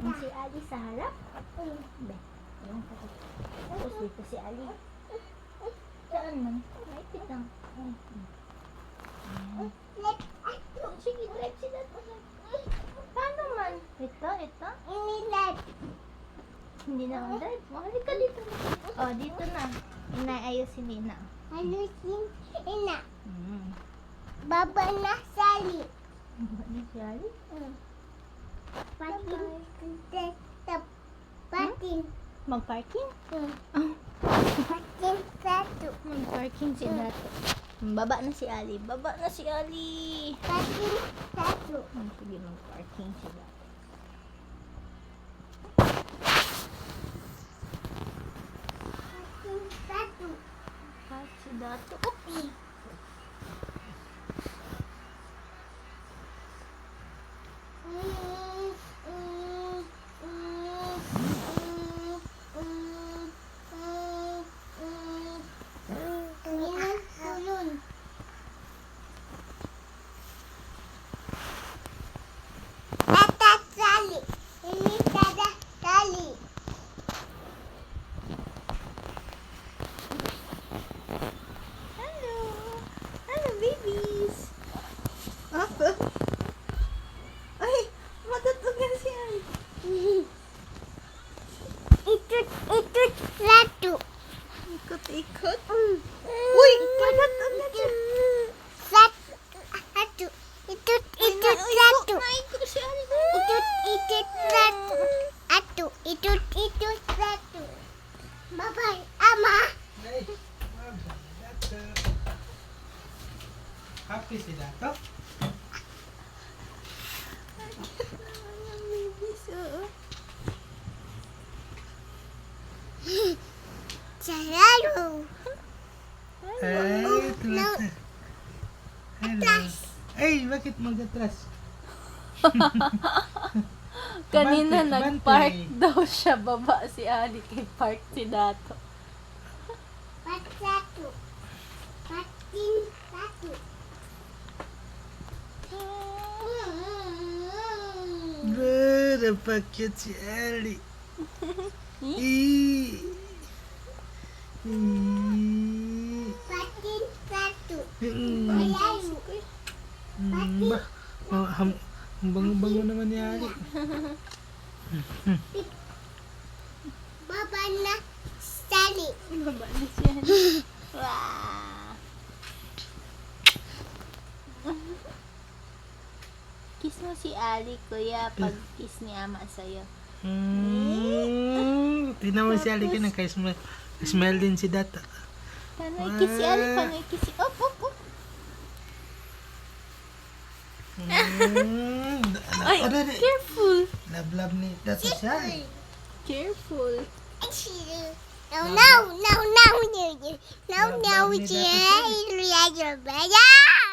Yung si Ali sa harap. Be, ayan ka. Tapos dito si Ali. Saan man? Maipit lang. Ayan. Sige, drive sila. Paano man? Ito. Hindi na ang drive. Mahalik ka dito. Oh, dito na. Inaayos si Nina. Baba na sali. Ano si Ali? Patin. Mag-parking? Patin satu. Mag-parking si Dato. Baba na si Ali. Patin satu. Sige, mag-parking si Dato. Patin satu. Park si Dato. Oops! Tata sali. Ini tata sali. Hello! Hello, babies! Apa? Ay! Matutugan si Ali. Itu satu. Ikot-ikot. Uy! Matutugan siya. Satu. Itu satu. Naikot si Ali. Itu satu. Itu satu. Bye-bye, Ama. Happy si Dato? Ang babies, oo. Selalu. Ay, no. tulas. Hello. Ay, bakit mag-atras? Kanina Bante, nag-park bante. daw siya. Baba si Ali kay park si Dato. Satu. Patin satu. Very pa-cute si Ali. Ih. Patin satu. Mm. Selalu. Bah, ang bango-bango naman ni Ali. Baba na sali. Baba na si Ali. Wow! Kiss mo si Ali, kuya, pag kiss ni Ama sa'yo. Tingnan mo si Ali ka smile din si Dato. Paano i-kiss si Ali? Paano i-kiss si... Op! Ay, careful! Love ni Dato siya. Careful! No, no, no, no, no, no, no, no, no, no, no, no, no, no, no, no,